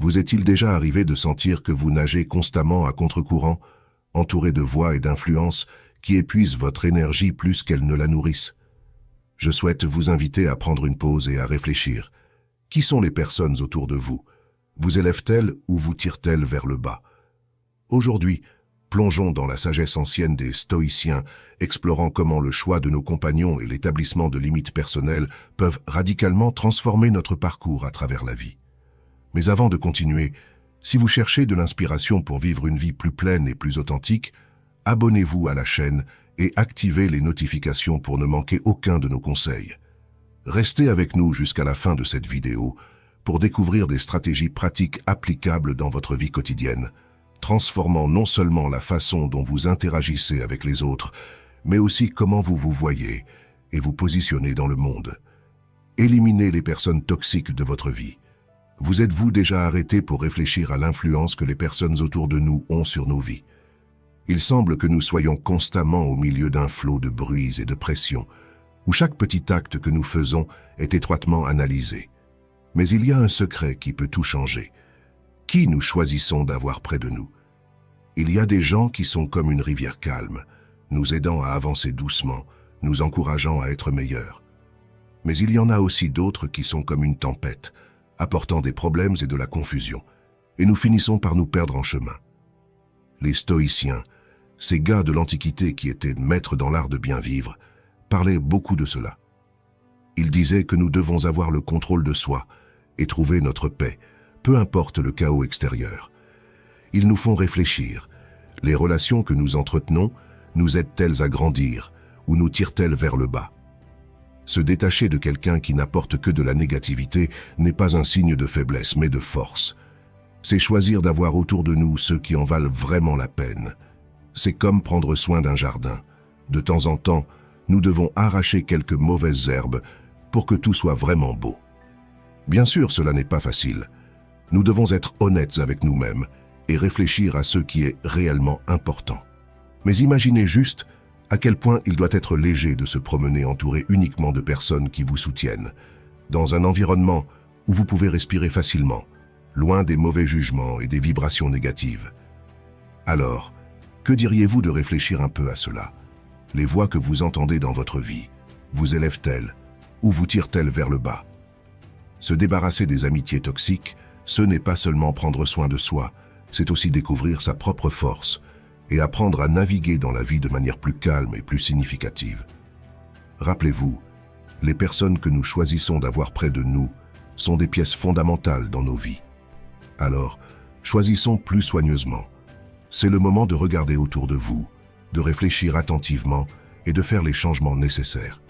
Vous est-il déjà arrivé de sentir que vous nagez constamment à contre-courant, entouré de voix et d'influences qui épuisent votre énergie plus qu'elles ne la nourrissent? Je souhaite vous inviter à prendre une pause et à réfléchir. Qui sont les personnes autour de vous? Vous élèvent-elles ou vous tirent-elles vers le bas? Aujourd'hui, plongeons dans la sagesse ancienne des stoïciens, explorant comment le choix de nos compagnons et l'établissement de limites personnelles peuvent radicalement transformer notre parcours à travers la vie. Mais avant de continuer, si vous cherchez de l'inspiration pour vivre une vie plus pleine et plus authentique, abonnez-vous à la chaîne et activez les notifications pour ne manquer aucun de nos conseils. Restez avec nous jusqu'à la fin de cette vidéo pour découvrir des stratégies pratiques applicables dans votre vie quotidienne, transformant non seulement la façon dont vous interagissez avec les autres, mais aussi comment vous vous voyez et vous positionnez dans le monde. Éliminez les personnes toxiques de votre vie. Vous êtes-vous déjà arrêté pour réfléchir à l'influence que les personnes autour de nous ont sur nos vies? Il semble que nous soyons constamment au milieu d'un flot de bruits et de pression, où chaque petit acte que nous faisons est étroitement analysé. Mais il y a un secret qui peut tout changer. Qui nous choisissons d'avoir près de nous? Il y a des gens qui sont comme une rivière calme, nous aidant à avancer doucement, nous encourageant à être meilleurs. Mais il y en a aussi d'autres qui sont comme une tempête, apportant des problèmes et de la confusion, et nous finissons par nous perdre en chemin. Les stoïciens, ces gars de l'Antiquité qui étaient maîtres dans l'art de bien vivre, parlaient beaucoup de cela. Ils disaient que nous devons avoir le contrôle de soi et trouver notre paix, peu importe le chaos extérieur. Ils nous font réfléchir. Les relations que nous entretenons nous aident-elles à grandir ou nous tirent-elles vers le bas? Se détacher de quelqu'un qui n'apporte que de la négativité n'est pas un signe de faiblesse, mais de force. C'est choisir d'avoir autour de nous ceux qui en valent vraiment la peine. C'est comme prendre soin d'un jardin. De temps en temps, nous devons arracher quelques mauvaises herbes pour que tout soit vraiment beau. Bien sûr, cela n'est pas facile. Nous devons être honnêtes avec nous-mêmes et réfléchir à ce qui est réellement important. Mais imaginez juste à quel point il doit être léger de se promener entouré uniquement de personnes qui vous soutiennent, dans un environnement où vous pouvez respirer facilement, loin des mauvais jugements et des vibrations négatives. Alors, que diriez-vous de réfléchir un peu à cela? Les voix que vous entendez dans votre vie, vous élèvent-elles ou vous tirent-elles vers le bas? Se débarrasser des amitiés toxiques, ce n'est pas seulement prendre soin de soi, c'est aussi découvrir sa propre force et apprendre à naviguer dans la vie de manière plus calme et plus significative. Rappelez-vous, les personnes que nous choisissons d'avoir près de nous sont des pièces fondamentales dans nos vies. Alors, choisissons plus soigneusement. C'est le moment de regarder autour de vous, de réfléchir attentivement et de faire les changements nécessaires.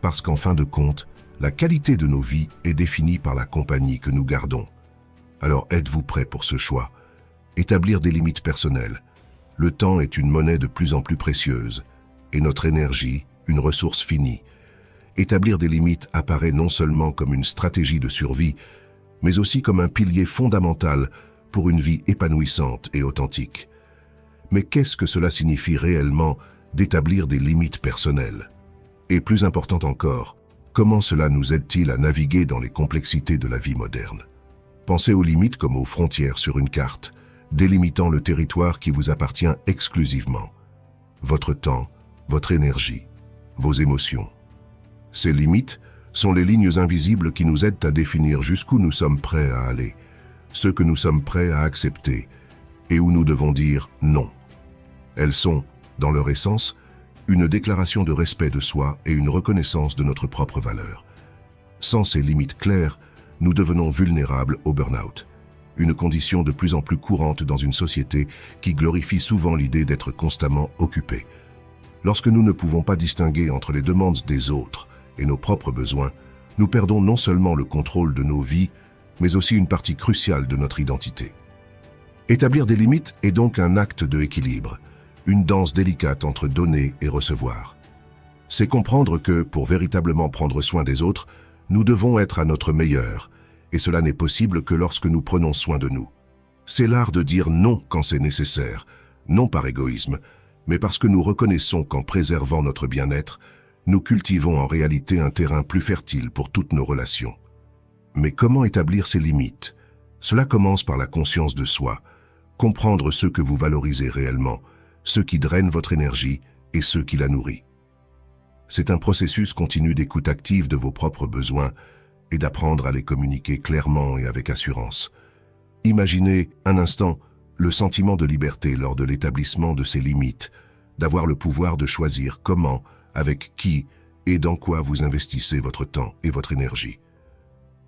Parce qu'en fin de compte, la qualité de nos vies est définie par la compagnie que nous gardons. Alors êtes-vous prêts pour ce choix? Établir des limites personnelles. Le temps est une monnaie de plus en plus précieuse, et notre énergie, une ressource finie. Établir des limites apparaît non seulement comme une stratégie de survie, mais aussi comme un pilier fondamental pour une vie épanouissante et authentique. Mais qu'est-ce que cela signifie réellement d'établir des limites personnelles? Et plus important encore, comment cela nous aide-t-il à naviguer dans les complexités de la vie moderne? Pensez aux limites comme aux frontières sur une carte, délimitant le territoire qui vous appartient exclusivement. Votre temps, votre énergie, vos émotions. Ces limites sont les lignes invisibles qui nous aident à définir jusqu'où nous sommes prêts à aller, ce que nous sommes prêts à accepter et où nous devons dire non. Elles sont, dans leur essence, une déclaration de respect de soi et une reconnaissance de notre propre valeur. Sans ces limites claires, nous devenons vulnérables au burn-out, une condition de plus en plus courante dans une société qui glorifie souvent l'idée d'être constamment occupé. Lorsque nous ne pouvons pas distinguer entre les demandes des autres et nos propres besoins, nous perdons non seulement le contrôle de nos vies, mais aussi une partie cruciale de notre identité. Établir des limites est donc un acte de équilibre, une danse délicate entre donner et recevoir. C'est comprendre que, pour véritablement prendre soin des autres, nous devons être à notre meilleur, et cela n'est possible que lorsque nous prenons soin de nous. C'est l'art de dire non quand c'est nécessaire, non par égoïsme, mais parce que nous reconnaissons qu'en préservant notre bien-être, nous cultivons en réalité un terrain plus fertile pour toutes nos relations. Mais comment établir ces limites? Cela commence par la conscience de soi, comprendre ce que vous valorisez réellement, ce qui draine votre énergie et ce qui la nourrit. C'est un processus continu d'écoute active de vos propres besoins et d'apprendre à les communiquer clairement et avec assurance. Imaginez un instant le sentiment de liberté lors de l'établissement de ces limites, d'avoir le pouvoir de choisir comment, avec qui et dans quoi vous investissez votre temps et votre énergie.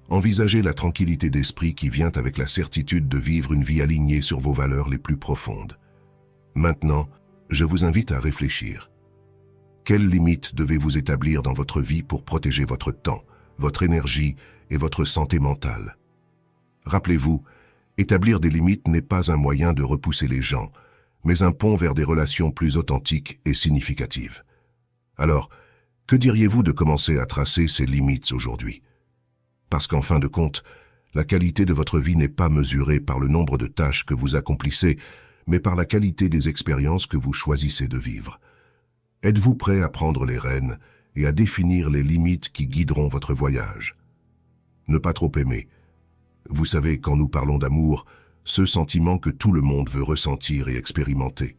Envisagez la tranquillité d'esprit qui vient avec la certitude de vivre une vie alignée sur vos valeurs les plus profondes. Maintenant, je vous invite à réfléchir. Quelles limites devez-vous établir dans votre vie pour protéger votre temps, votre énergie et votre santé mentale? Rappelez-vous, établir des limites n'est pas un moyen de repousser les gens, mais un pont vers des relations plus authentiques et significatives. Alors, que diriez-vous de commencer à tracer ces limites aujourd'hui? Parce qu'en fin de compte, la qualité de votre vie n'est pas mesurée par le nombre de tâches que vous accomplissez, mais par la qualité des expériences que vous choisissez de vivre. Êtes-vous prêt à prendre les rênes et à définir les limites qui guideront votre voyage? Ne pas trop aimer. Vous savez, quand nous parlons d'amour, ce sentiment que tout le monde veut ressentir et expérimenter.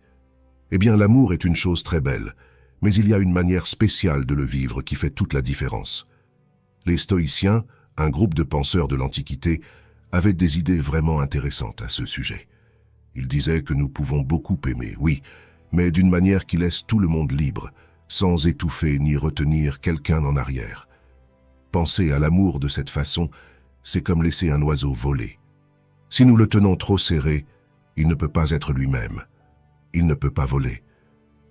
Eh bien, l'amour est une chose très belle, mais il y a une manière spéciale de le vivre qui fait toute la différence. Les stoïciens, un groupe de penseurs de l'Antiquité, avaient des idées vraiment intéressantes à ce sujet. Ils disaient que nous pouvons beaucoup aimer, oui, mais d'une manière qui laisse tout le monde libre, sans étouffer ni retenir quelqu'un en arrière. Penser à l'amour de cette façon, c'est comme laisser un oiseau voler. Si nous le tenons trop serré, il ne peut pas être lui-même. Il ne peut pas voler.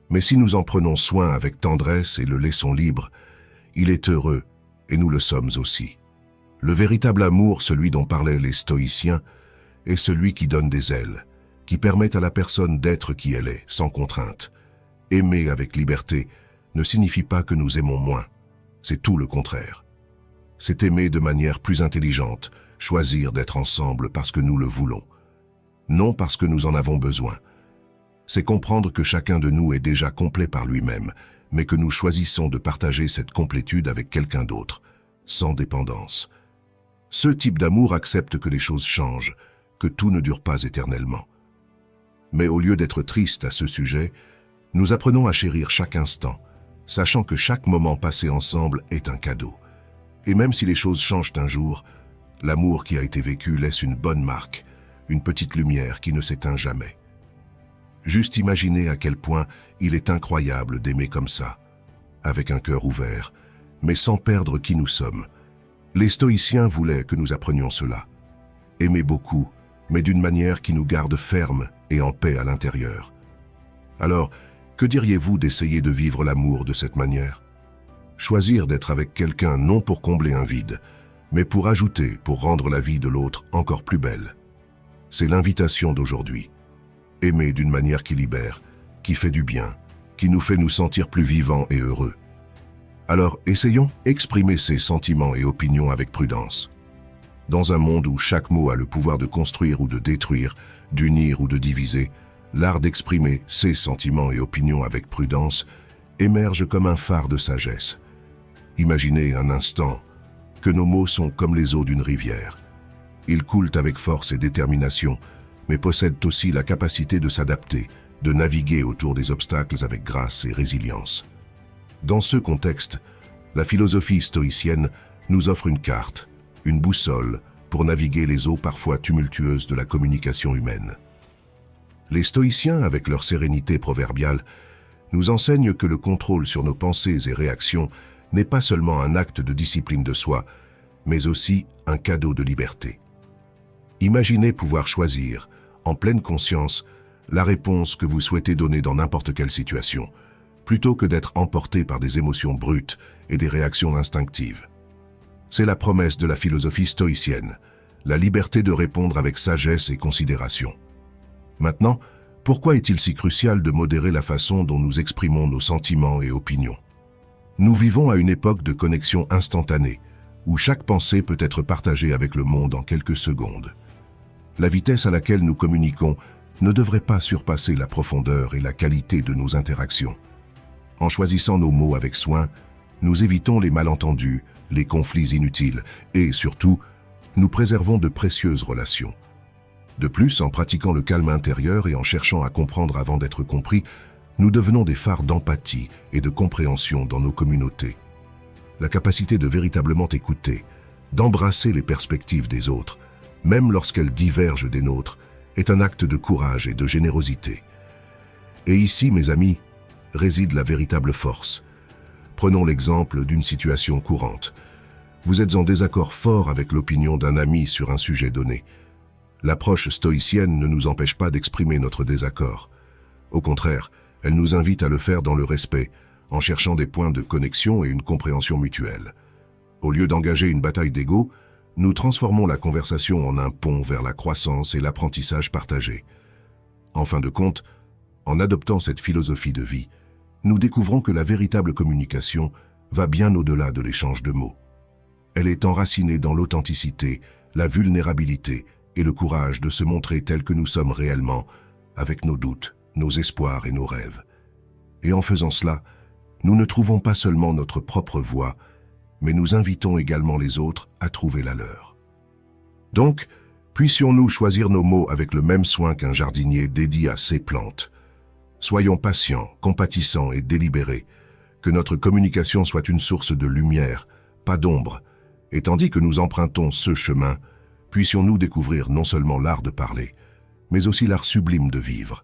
Mais si nous en prenons soin avec tendresse et le laissons libre, il est heureux, et nous le sommes aussi. Le véritable amour, celui dont parlaient les stoïciens, est celui qui donne des ailes, qui permet à la personne d'être qui elle est, sans contrainte. Aimer avec liberté ne signifie pas que nous aimons moins, c'est tout le contraire. C'est aimer de manière plus intelligente, choisir d'être ensemble parce que nous le voulons, non parce que nous en avons besoin. C'est comprendre que chacun de nous est déjà complet par lui-même, mais que nous choisissons de partager cette complétude avec quelqu'un d'autre, sans dépendance. Ce type d'amour accepte que les choses changent, que tout ne dure pas éternellement. Mais au lieu d'être triste à ce sujet, nous apprenons à chérir chaque instant, sachant que chaque moment passé ensemble est un cadeau. Et même si les choses changent un jour, l'amour qui a été vécu laisse une bonne marque, une petite lumière qui ne s'éteint jamais. Juste imaginez à quel point il est incroyable d'aimer comme ça, avec un cœur ouvert, mais sans perdre qui nous sommes. Les stoïciens voulaient que nous apprenions cela. Aimer beaucoup, mais d'une manière qui nous garde fermes et en paix à l'intérieur. Alors, que diriez-vous d'essayer de vivre l'amour de cette manière? Choisir d'être avec quelqu'un non pour combler un vide, mais pour ajouter, pour rendre la vie de l'autre encore plus belle. C'est l'invitation d'aujourd'hui. Aimer d'une manière qui libère, qui fait du bien, qui nous fait nous sentir plus vivants et heureux. Alors, essayons d'exprimer ces sentiments et opinions avec prudence. Dans un monde où chaque mot a le pouvoir de construire ou de détruire, d'unir ou de diviser, l'art d'exprimer ces sentiments et opinions avec prudence émerge comme un phare de sagesse. Imaginez un instant que nos mots sont comme les eaux d'une rivière. Ils coulent avec force et détermination, mais possèdent aussi la capacité de s'adapter, de naviguer autour des obstacles avec grâce et résilience. Dans ce contexte, la philosophie stoïcienne nous offre une carte, une boussole pour naviguer les eaux parfois tumultueuses de la communication humaine. Les stoïciens, avec leur sérénité proverbiale, nous enseignent que le contrôle sur nos pensées et réactions n'est pas seulement un acte de discipline de soi, mais aussi un cadeau de liberté. Imaginez pouvoir choisir, en pleine conscience, la réponse que vous souhaitez donner dans n'importe quelle situation, plutôt que d'être emporté par des émotions brutes et des réactions instinctives. C'est la promesse de la philosophie stoïcienne, la liberté de répondre avec sagesse et considération. Maintenant, pourquoi est-il si crucial de modérer la façon dont nous exprimons nos sentiments et opinions? Nous vivons à une époque de connexion instantanée, où chaque pensée peut être partagée avec le monde en quelques secondes. La vitesse à laquelle nous communiquons ne devrait pas surpasser la profondeur et la qualité de nos interactions. En choisissant nos mots avec soin, nous évitons les malentendus, les conflits inutiles et, surtout, nous préservons de précieuses relations. De plus, en pratiquant le calme intérieur et en cherchant à comprendre avant d'être compris, nous devenons des phares d'empathie et de compréhension dans nos communautés. La capacité de véritablement écouter, d'embrasser les perspectives des autres, même lorsqu'elles divergent des nôtres, est un acte de courage et de générosité. Et ici, mes amis, réside la véritable force. Prenons l'exemple d'une situation courante. Vous êtes en désaccord fort avec l'opinion d'un ami sur un sujet donné. L'approche stoïcienne ne nous empêche pas d'exprimer notre désaccord. Au contraire, elle nous invite à le faire dans le respect, en cherchant des points de connexion et une compréhension mutuelle. Au lieu d'engager une bataille d'ego, nous transformons la conversation en un pont vers la croissance et l'apprentissage partagé. En fin de compte, en adoptant cette philosophie de vie, nous découvrons que la véritable communication va bien au-delà de l'échange de mots. Elle est enracinée dans l'authenticité, la vulnérabilité et le courage de se montrer tel que nous sommes réellement, avec nos doutes, nos espoirs et nos rêves. Et en faisant cela, nous ne trouvons pas seulement notre propre voie, mais nous invitons également les autres à trouver la leur. Donc, puissions-nous choisir nos mots avec le même soin qu'un jardinier dédié à ses plantes. Soyons patients, compatissants et délibérés, que notre communication soit une source de lumière, pas d'ombre, et tandis que nous empruntons ce chemin, puissions-nous découvrir non seulement l'art de parler, mais aussi l'art sublime de vivre.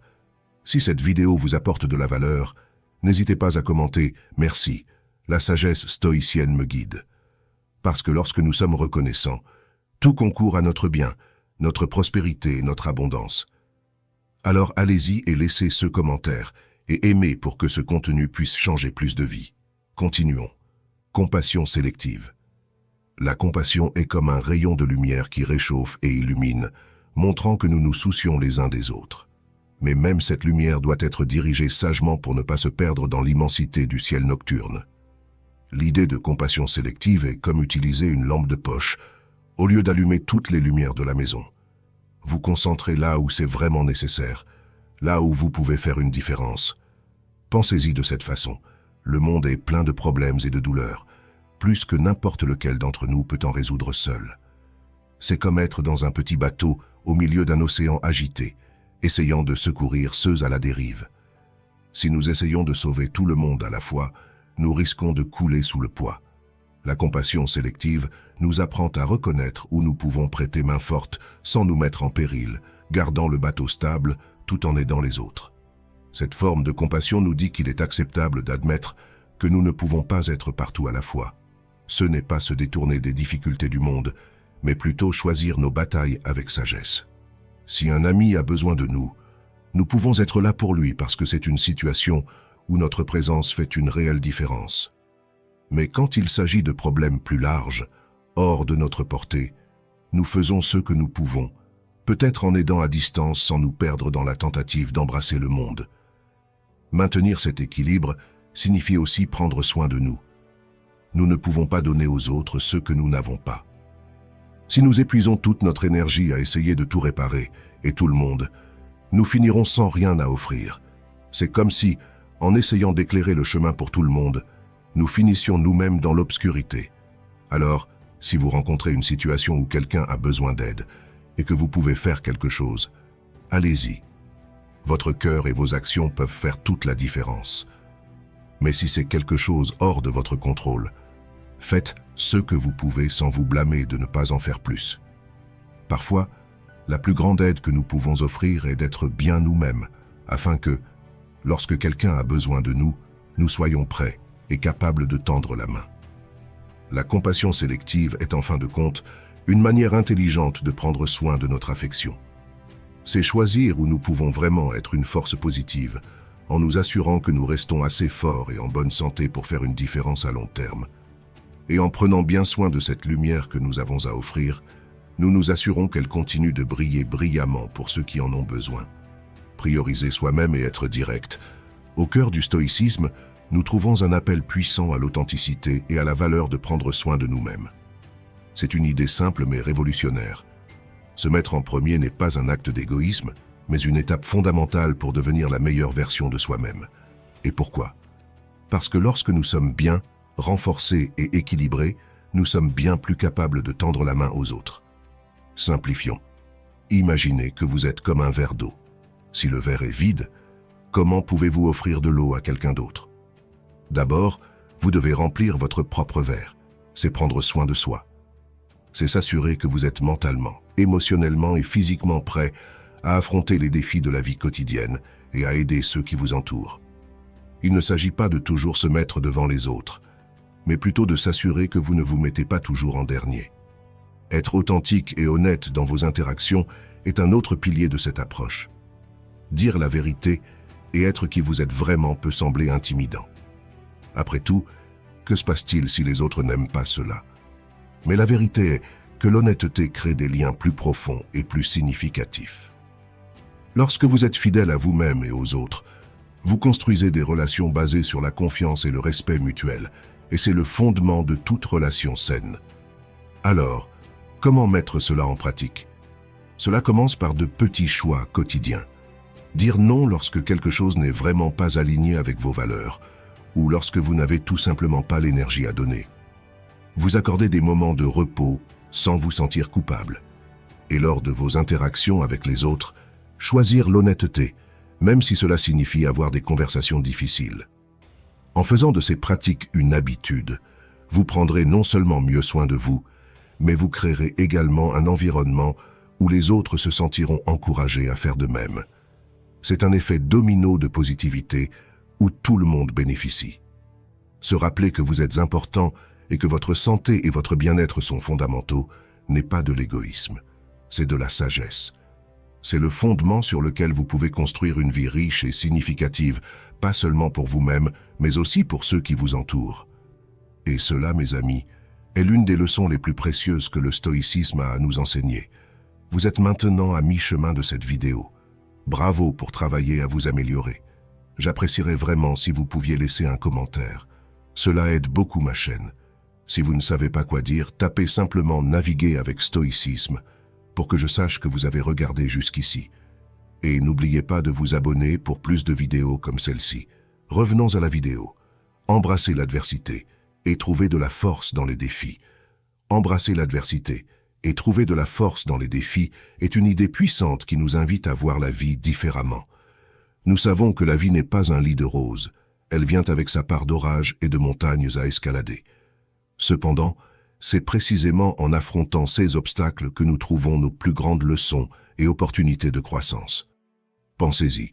Si cette vidéo vous apporte de la valeur, n'hésitez pas à commenter « Merci, la sagesse stoïcienne me guide ». Parce que lorsque nous sommes reconnaissants, tout concourt à notre bien, notre prospérité et notre abondance. Alors allez-y et laissez ce commentaire et aimez pour que ce contenu puisse changer plus de vies. Continuons. Compassion sélective. La compassion est comme un rayon de lumière qui réchauffe et illumine, montrant que nous nous soucions les uns des autres. Mais même cette lumière doit être dirigée sagement pour ne pas se perdre dans l'immensité du ciel nocturne. L'idée de compassion sélective est comme utiliser une lampe de poche, au lieu d'allumer toutes les lumières de la maison. Vous concentrez là où c'est vraiment nécessaire, là où vous pouvez faire une différence. Pensez-y de cette façon. Le monde est plein de problèmes et de douleurs, plus que n'importe lequel d'entre nous peut en résoudre seul. C'est comme être dans un petit bateau au milieu d'un océan agité, essayant de secourir ceux à la dérive. Si nous essayons de sauver tout le monde à la fois, nous risquons de couler sous le poids. La compassion sélective nous apprend à reconnaître où nous pouvons prêter main forte sans nous mettre en péril, gardant le bateau stable tout en aidant les autres. Cette forme de compassion nous dit qu'il est acceptable d'admettre que nous ne pouvons pas être partout à la fois. Ce n'est pas se détourner des difficultés du monde, mais plutôt choisir nos batailles avec sagesse. Si un ami a besoin de nous, nous pouvons être là pour lui parce que c'est une situation où notre présence fait une réelle différence. Mais quand il s'agit de problèmes plus larges, hors de notre portée, nous faisons ce que nous pouvons, peut-être en aidant à distance sans nous perdre dans la tentative d'embrasser le monde. Maintenir cet équilibre signifie aussi prendre soin de nous. Nous ne pouvons pas donner aux autres ce que nous n'avons pas. Si nous épuisons toute notre énergie à essayer de tout réparer, et tout le monde, nous finirons sans rien à offrir. C'est comme si, en essayant d'éclairer le chemin pour tout le monde, nous finissions nous-mêmes dans l'obscurité. Alors, si vous rencontrez une situation où quelqu'un a besoin d'aide, et que vous pouvez faire quelque chose, allez-y. Votre cœur et vos actions peuvent faire toute la différence. Mais si c'est quelque chose hors de votre contrôle, faites ce que vous pouvez sans vous blâmer de ne pas en faire plus. Parfois, la plus grande aide que nous pouvons offrir est d'être bien nous-mêmes, afin que, lorsque quelqu'un a besoin de nous, nous soyons prêts et capables de tendre la main. La compassion sélective est en fin de compte une manière intelligente de prendre soin de notre affection. C'est choisir où nous pouvons vraiment être une force positive, en nous assurant que nous restons assez forts et en bonne santé pour faire une différence à long terme. Et en prenant bien soin de cette lumière que nous avons à offrir, nous nous assurons qu'elle continue de briller brillamment pour ceux qui en ont besoin. Prioriser soi-même et être direct. Au cœur du stoïcisme, nous trouvons un appel puissant à l'authenticité et à la valeur de prendre soin de nous-mêmes. C'est une idée simple mais révolutionnaire. Se mettre en premier n'est pas un acte d'égoïsme, mais une étape fondamentale pour devenir la meilleure version de soi-même. Et pourquoi? Parce que lorsque nous sommes bien, renforcés et équilibrés, nous sommes bien plus capables de tendre la main aux autres. Simplifions. Imaginez que vous êtes comme un verre d'eau. Si le verre est vide, comment pouvez-vous offrir de l'eau à quelqu'un d'autre? D'abord, vous devez remplir votre propre verre. C'est prendre soin de soi. C'est s'assurer que vous êtes mentalement, émotionnellement et physiquement prêt à affronter les défis de la vie quotidienne et à aider ceux qui vous entourent. Il ne s'agit pas de toujours se mettre devant les autres, mais plutôt de s'assurer que vous ne vous mettez pas toujours en dernier. Être authentique et honnête dans vos interactions est un autre pilier de cette approche. Dire la vérité et être qui vous êtes vraiment peut sembler intimidant. Après tout, que se passe-t-il si les autres n'aiment pas cela? Mais la vérité est que l'honnêteté crée des liens plus profonds et plus significatifs. Lorsque vous êtes fidèle à vous-même et aux autres, vous construisez des relations basées sur la confiance et le respect mutuel, et c'est le fondement de toute relation saine. Alors, comment mettre cela en pratique? Cela commence par de petits choix quotidiens. Dire non lorsque quelque chose n'est vraiment pas aligné avec vos valeurs, ou lorsque vous n'avez tout simplement pas l'énergie à donner. Vous accordez des moments de repos sans vous sentir coupable. Et lors de vos interactions avec les autres, choisir l'honnêteté, même si cela signifie avoir des conversations difficiles. En faisant de ces pratiques une habitude, vous prendrez non seulement mieux soin de vous, mais vous créerez également un environnement où les autres se sentiront encouragés à faire de même. C'est un effet domino de positivité où tout le monde bénéficie. Se rappeler que vous êtes important et que votre santé et votre bien-être sont fondamentaux n'est pas de l'égoïsme, c'est de la sagesse. C'est le fondement sur lequel vous pouvez construire une vie riche et significative, pas seulement pour vous-même, mais aussi pour ceux qui vous entourent. Et cela, mes amis, est l'une des leçons les plus précieuses que le stoïcisme a à nous enseigner. Vous êtes maintenant à mi-chemin de cette vidéo. Bravo pour travailler à vous améliorer. J'apprécierais vraiment si vous pouviez laisser un commentaire. Cela aide beaucoup ma chaîne. Si vous ne savez pas quoi dire, tapez simplement « Naviguer avec stoïcisme » pour que je sache que vous avez regardé jusqu'ici. Et n'oubliez pas de vous abonner pour plus de vidéos comme celle-ci. Revenons à la vidéo. Embrassez l'adversité et trouvez de la force dans les défis. Embrasser l'adversité et trouver de la force dans les défis est une idée puissante qui nous invite à voir la vie différemment. Nous savons que la vie n'est pas un lit de roses. Elle vient avec sa part d'orages et de montagnes à escalader. Cependant, c'est précisément en affrontant ces obstacles que nous trouvons nos plus grandes leçons et opportunités de croissance. Pensez-y,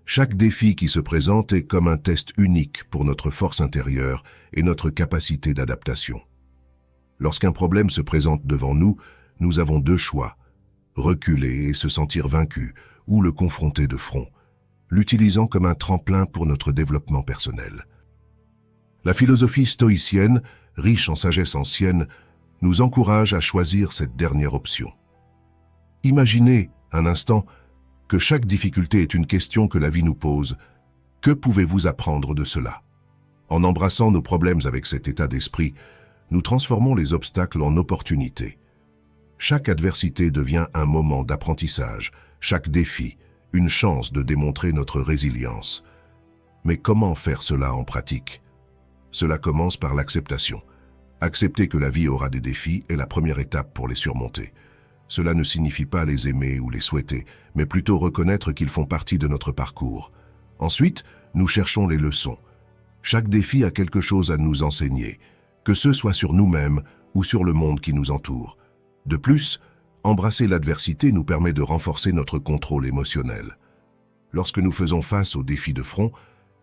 chaque défi qui se présente est comme un test unique pour notre force intérieure et notre capacité d'adaptation. Lorsqu'un problème se présente devant nous, nous avons deux choix, reculer et se sentir vaincu ou le confronter de front, l'utilisant comme un tremplin pour notre développement personnel. La philosophie stoïcienne, riche en sagesse ancienne, nous encourage à choisir cette dernière option. Imaginez, un instant, que chaque difficulté est une question que la vie nous pose. Que pouvez-vous apprendre de cela? En embrassant nos problèmes avec cet état d'esprit, nous transformons les obstacles en opportunités. Chaque adversité devient un moment d'apprentissage, chaque défi, une chance de démontrer notre résilience. Mais comment faire cela en pratique? Cela commence par l'acceptation. Accepter que la vie aura des défis est la première étape pour les surmonter. Cela ne signifie pas les aimer ou les souhaiter, mais plutôt reconnaître qu'ils font partie de notre parcours. Ensuite, nous cherchons les leçons. Chaque défi a quelque chose à nous enseigner, que ce soit sur nous-mêmes ou sur le monde qui nous entoure. De plus, embrasser l'adversité nous permet de renforcer notre contrôle émotionnel. Lorsque nous faisons face aux défis de front,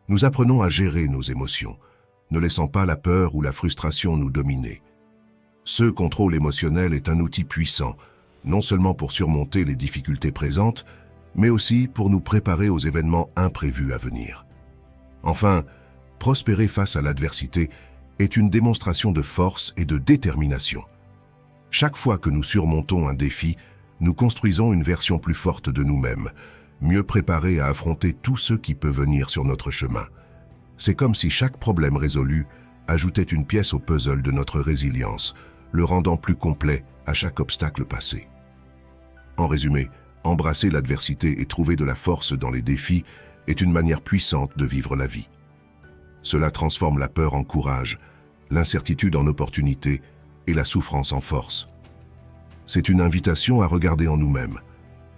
nous apprenons à gérer nos émotions, ne laissant pas la peur ou la frustration nous dominer. Ce contrôle émotionnel est un outil puissant, non seulement pour surmonter les difficultés présentes, mais aussi pour nous préparer aux événements imprévus à venir. Enfin, prospérer face à l'adversité est une démonstration de force et de détermination. Chaque fois que nous surmontons un défi, nous construisons une version plus forte de nous-mêmes, mieux préparée à affronter tout ce qui peut venir sur notre chemin. C'est comme si chaque problème résolu ajoutait une pièce au puzzle de notre résilience, le rendant plus complet à chaque obstacle passé. En résumé, embrasser l'adversité et trouver de la force dans les défis est une manière puissante de vivre la vie. Cela transforme la peur en courage, l'incertitude en opportunité et la souffrance en force. C'est une invitation à regarder en nous-mêmes,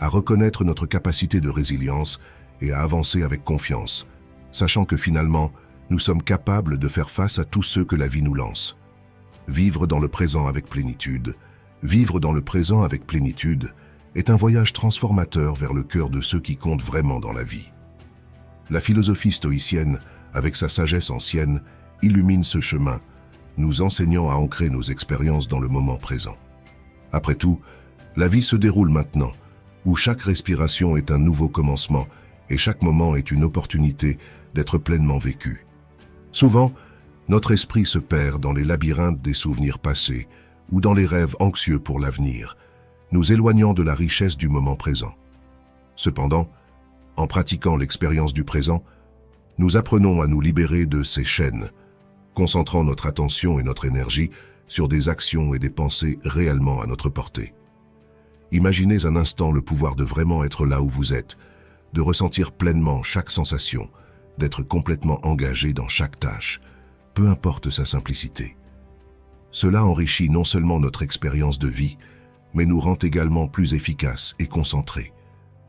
à reconnaître notre capacité de résilience et à avancer avec confiance, sachant que finalement, nous sommes capables de faire face à tout ce que la vie nous lance. Vivre dans le présent avec plénitude, vivre dans le présent avec plénitude est un voyage transformateur vers le cœur de ceux qui comptent vraiment dans la vie. La philosophie stoïcienne, avec sa sagesse ancienne, illumine ce chemin, nous enseignant à ancrer nos expériences dans le moment présent. Après tout, la vie se déroule maintenant, où chaque respiration est un nouveau commencement et chaque moment est une opportunité d'être pleinement vécu. Souvent, notre esprit se perd dans les labyrinthes des souvenirs passés ou dans les rêves anxieux pour l'avenir, nous éloignant de la richesse du moment présent. Cependant, en pratiquant l'expérience du présent, nous apprenons à nous libérer de ces chaînes, concentrant notre attention et notre énergie sur des actions et des pensées réellement à notre portée. Imaginez un instant le pouvoir de vraiment être là où vous êtes, de ressentir pleinement chaque sensation, d'être complètement engagé dans chaque tâche, peu importe sa simplicité. Cela enrichit non seulement notre expérience de vie, mais nous rend également plus efficaces et concentrés,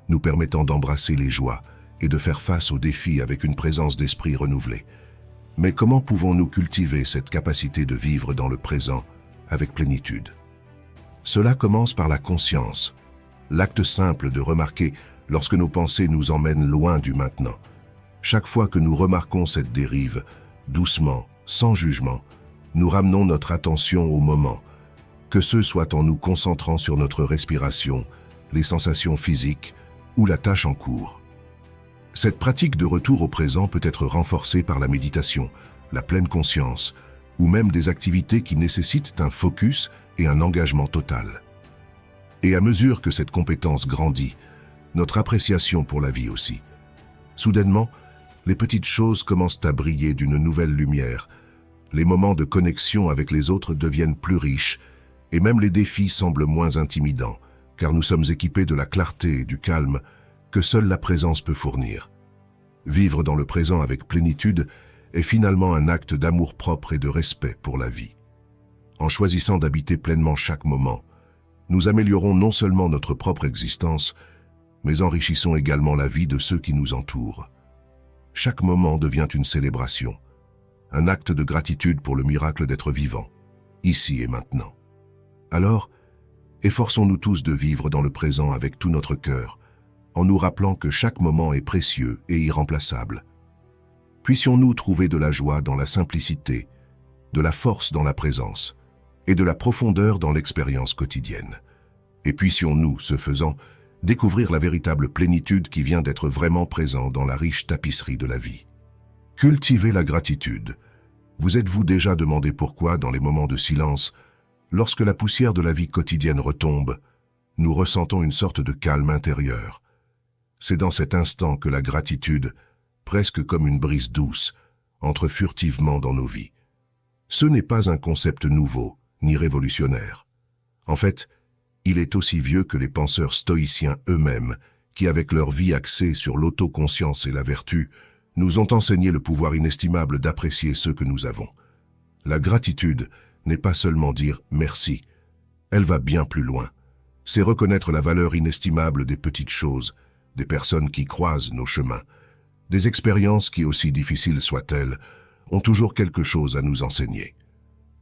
nous permettant d'embrasser les joies et de faire face aux défis avec une présence d'esprit renouvelée. Mais comment pouvons-nous cultiver cette capacité de vivre dans le présent avec plénitude? Cela commence par la conscience, l'acte simple de remarquer lorsque nos pensées nous emmènent loin du maintenant. Chaque fois que nous remarquons cette dérive, doucement, sans jugement, nous ramenons notre attention au moment, que ce soit en nous concentrant sur notre respiration, les sensations physiques ou la tâche en cours. Cette pratique de retour au présent peut être renforcée par la méditation, la pleine conscience, ou même des activités qui nécessitent un focus et un engagement total. Et à mesure que cette compétence grandit, notre appréciation pour la vie aussi. Soudainement, les petites choses commencent à briller d'une nouvelle lumière, les moments de connexion avec les autres deviennent plus riches, et même les défis semblent moins intimidants, car nous sommes équipés de la clarté et du calme que seule la présence peut fournir. Vivre dans le présent avec plénitude est finalement un acte d'amour-propre et de respect pour la vie. En choisissant d'habiter pleinement chaque moment, nous améliorons non seulement notre propre existence, mais enrichissons également la vie de ceux qui nous entourent. Chaque moment devient une célébration, un acte de gratitude pour le miracle d'être vivant, ici et maintenant. Alors, efforçons-nous tous de vivre dans le présent avec tout notre cœur, en nous rappelant que chaque moment est précieux et irremplaçable. Puissions-nous trouver de la joie dans la simplicité, de la force dans la présence et de la profondeur dans l'expérience quotidienne. Et puissions-nous, ce faisant, découvrir la véritable plénitude qui vient d'être vraiment présent dans la riche tapisserie de la vie. Cultivez la gratitude. Vous êtes-vous déjà demandé pourquoi, dans les moments de silence, lorsque la poussière de la vie quotidienne retombe, nous ressentons une sorte de calme intérieur? C'est dans cet instant que la gratitude, presque comme une brise douce, entre furtivement dans nos vies. Ce n'est pas un concept nouveau, ni révolutionnaire. En fait, il est aussi vieux que les penseurs stoïciens eux-mêmes, qui avec leur vie axée sur l'autoconscience et la vertu, nous ont enseigné le pouvoir inestimable d'apprécier ce que nous avons. La gratitude n'est pas seulement dire « merci », elle va bien plus loin. C'est reconnaître la valeur inestimable des petites choses, des personnes qui croisent nos chemins, des expériences qui, aussi difficiles soient-elles, ont toujours quelque chose à nous enseigner.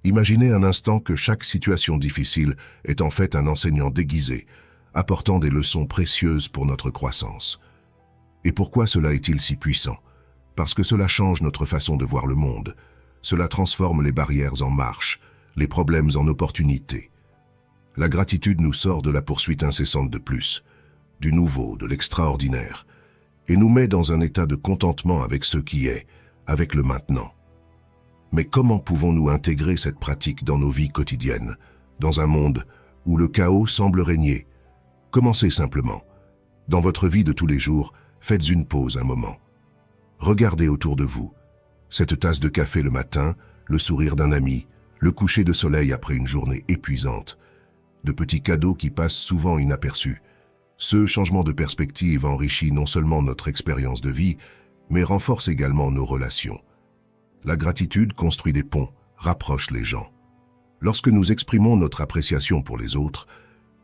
Imaginez un instant que chaque situation difficile est en fait un enseignant déguisé, apportant des leçons précieuses pour notre croissance. Et pourquoi cela est-il si puissant? Parce que cela change notre façon de voir le monde. Cela transforme les barrières en marches, les problèmes en opportunités. La gratitude nous sort de la poursuite incessante de plus, du nouveau, de l'extraordinaire, et nous met dans un état de contentement avec ce qui est, avec le maintenant. Mais comment pouvons-nous intégrer cette pratique dans nos vies quotidiennes, dans un monde où le chaos semble régner? Commencez simplement. Dans votre vie de tous les jours, faites une pause un moment. Regardez autour de vous. Cette tasse de café le matin, le sourire d'un ami, le coucher de soleil après une journée épuisante, de petits cadeaux qui passent souvent inaperçus. Ce changement de perspective enrichit non seulement notre expérience de vie, mais renforce également nos relations. La gratitude construit des ponts, rapproche les gens. Lorsque nous exprimons notre appréciation pour les autres,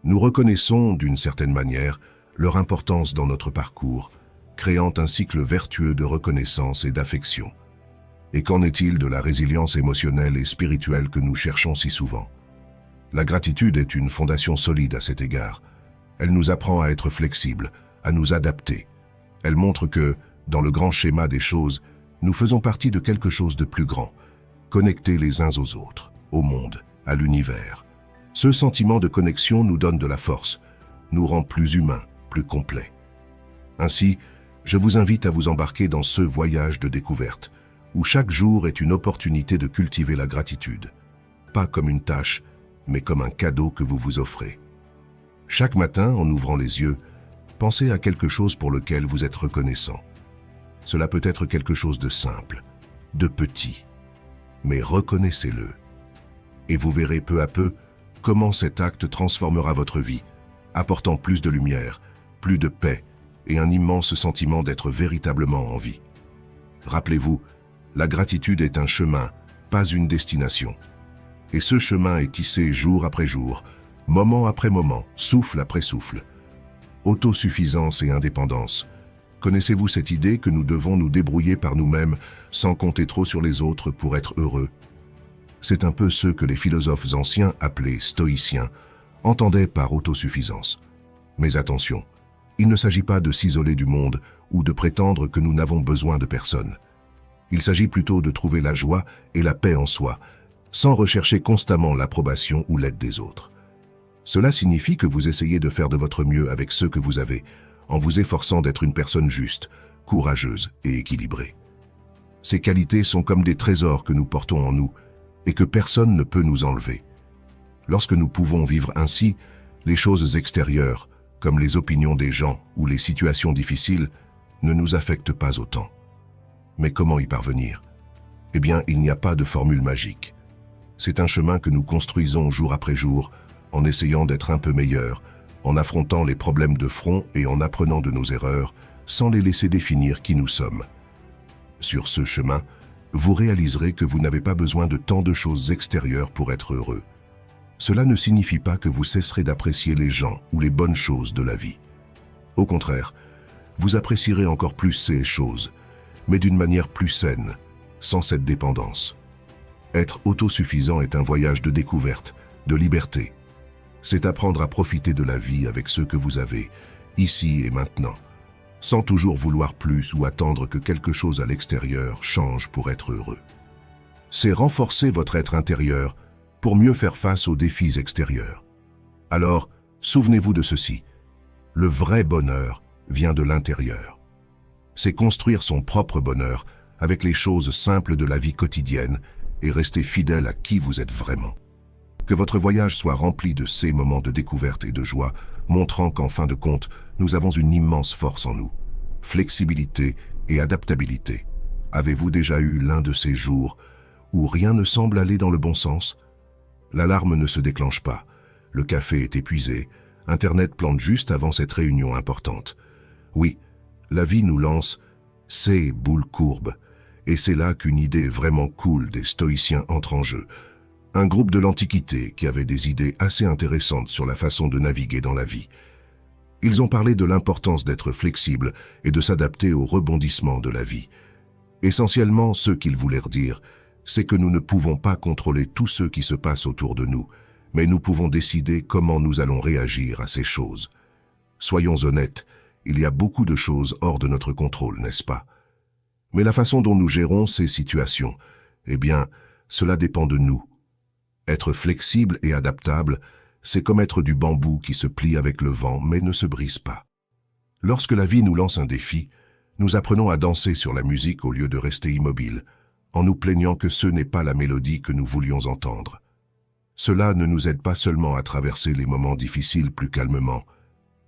nous reconnaissons, d'une certaine manière, leur importance dans notre parcours, créant un cycle vertueux de reconnaissance et d'affection. Et qu'en est-il de la résilience émotionnelle et spirituelle que nous cherchons si souvent? La gratitude est une fondation solide à cet égard. Elle nous apprend à être flexibles, à nous adapter. Elle montre que, dans le grand schéma des choses, nous faisons partie de quelque chose de plus grand, connectés les uns aux autres, au monde, à l'univers. Ce sentiment de connexion nous donne de la force, nous rend plus humains, plus complets. Ainsi, je vous invite à vous embarquer dans ce voyage de découverte, où chaque jour est une opportunité de cultiver la gratitude, pas comme une tâche, mais comme un cadeau que vous vous offrez. Chaque matin, en ouvrant les yeux, pensez à quelque chose pour lequel vous êtes reconnaissant. Cela peut être quelque chose de simple, de petit, mais reconnaissez-le. Et vous verrez peu à peu comment cet acte transformera votre vie, apportant plus de lumière, plus de paix et un immense sentiment d'être véritablement en vie. Rappelez-vous, la gratitude est un chemin, pas une destination. Et ce chemin est tissé jour après jour, moment après moment, souffle après souffle. Autosuffisance et indépendance. Connaissez-vous cette idée que nous devons nous débrouiller par nous-mêmes sans compter trop sur les autres pour être heureux? C'est un peu ce que les philosophes anciens appelés stoïciens entendaient par autosuffisance. Mais attention, il ne s'agit pas de s'isoler du monde ou de prétendre que nous n'avons besoin de personne. Il s'agit plutôt de trouver la joie et la paix en soi, sans rechercher constamment l'approbation ou l'aide des autres. Cela signifie que vous essayez de faire de votre mieux avec ce que vous avez, en vous efforçant d'être une personne juste, courageuse et équilibrée. Ces qualités sont comme des trésors que nous portons en nous et que personne ne peut nous enlever. Lorsque nous pouvons vivre ainsi, les choses extérieures, comme les opinions des gens ou les situations difficiles, ne nous affectent pas autant. Mais comment y parvenir? Eh bien, il n'y a pas de formule magique. C'est un chemin que nous construisons jour après jour, en essayant d'être un peu meilleurs, en affrontant les problèmes de front et en apprenant de nos erreurs, sans les laisser définir qui nous sommes. Sur ce chemin, vous réaliserez que vous n'avez pas besoin de tant de choses extérieures pour être heureux. Cela ne signifie pas que vous cesserez d'apprécier les gens ou les bonnes choses de la vie. Au contraire, vous apprécierez encore plus ces choses, mais d'une manière plus saine, sans cette dépendance. Être autosuffisant est un voyage de découverte, de liberté. C'est apprendre à profiter de la vie avec ce que vous avez, ici et maintenant, sans toujours vouloir plus ou attendre que quelque chose à l'extérieur change pour être heureux. C'est renforcer votre être intérieur pour mieux faire face aux défis extérieurs. Alors, souvenez-vous de ceci. Le vrai bonheur vient de l'intérieur. C'est construire son propre bonheur avec les choses simples de la vie quotidienne et rester fidèle à qui vous êtes vraiment. Que votre voyage soit rempli de ces moments de découverte et de joie, montrant qu'en fin de compte, nous avons une immense force en nous. Flexibilité et adaptabilité. Avez-vous déjà eu l'un de ces jours où rien ne semble aller dans le bon sens? L'alarme ne se déclenche pas, le café est épuisé, Internet plante juste avant cette réunion importante. Oui, la vie nous lance ces boules courbes, et c'est là qu'une idée vraiment cool des stoïciens entre en jeu. Un groupe de l'Antiquité qui avait des idées assez intéressantes sur la façon de naviguer dans la vie. Ils ont parlé de l'importance d'être flexible et de s'adapter aux rebondissements de la vie. Essentiellement, ce qu'ils voulaient dire, c'est que nous ne pouvons pas contrôler tout ce qui se passe autour de nous, mais nous pouvons décider comment nous allons réagir à ces choses. Soyons honnêtes, il y a beaucoup de choses hors de notre contrôle, n'est-ce pas? Mais la façon dont nous gérons ces situations, eh bien, cela dépend de nous. Être flexible et adaptable, c'est comme être du bambou qui se plie avec le vent mais ne se brise pas. Lorsque la vie nous lance un défi, nous apprenons à danser sur la musique au lieu de rester immobile, en nous plaignant que ce n'est pas la mélodie que nous voulions entendre. Cela ne nous aide pas seulement à traverser les moments difficiles plus calmement,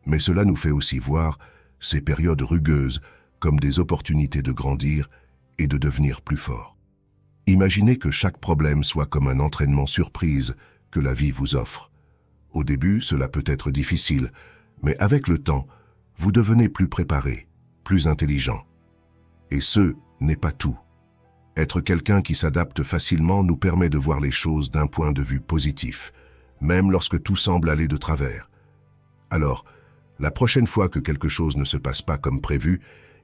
mais cela nous fait aussi voir ces périodes rugueuses comme des opportunités de grandir et de devenir plus forts. Imaginez que chaque problème soit comme un entraînement surprise que la vie vous offre. Au début, cela peut être difficile, mais avec le temps, vous devenez plus préparé, plus intelligent. Et ce n'est pas tout. Être quelqu'un qui s'adapte facilement nous permet de voir les choses d'un point de vue positif, même lorsque tout semble aller de travers. Alors, La prochaine fois que quelque chose ne se passe pas comme prévu,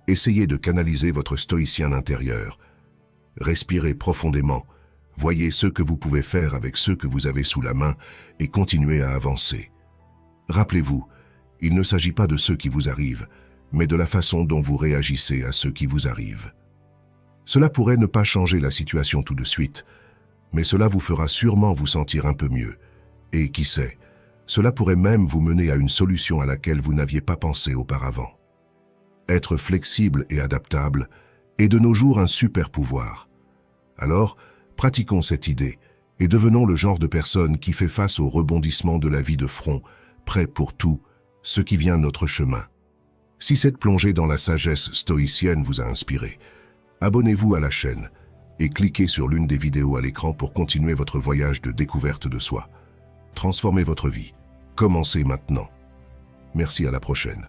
essayez de canaliser votre stoïcien intérieur. Respirez profondément, voyez ce que vous pouvez faire avec ce que vous avez sous la main et continuez à avancer. Rappelez-vous, il ne s'agit pas de ce qui vous arrive, mais de la façon dont vous réagissez à ce qui vous arrive. Cela pourrait ne pas changer la situation tout de suite, mais cela vous fera sûrement vous sentir un peu mieux. Et qui sait, cela pourrait même vous mener à une solution à laquelle vous n'aviez pas pensé auparavant. Être flexible et adaptable est de nos jours un super pouvoir. Alors, pratiquons cette idée et devenons le genre de personne qui fait face aux rebondissements de la vie de front, prêt pour tout ce qui vient notre chemin. Si cette plongée dans la sagesse stoïcienne vous a inspiré, abonnez-vous à la chaîne et cliquez sur l'une des vidéos à l'écran pour continuer votre voyage de découverte de soi. Transformez votre vie. Commencez maintenant. Merci, à la prochaine.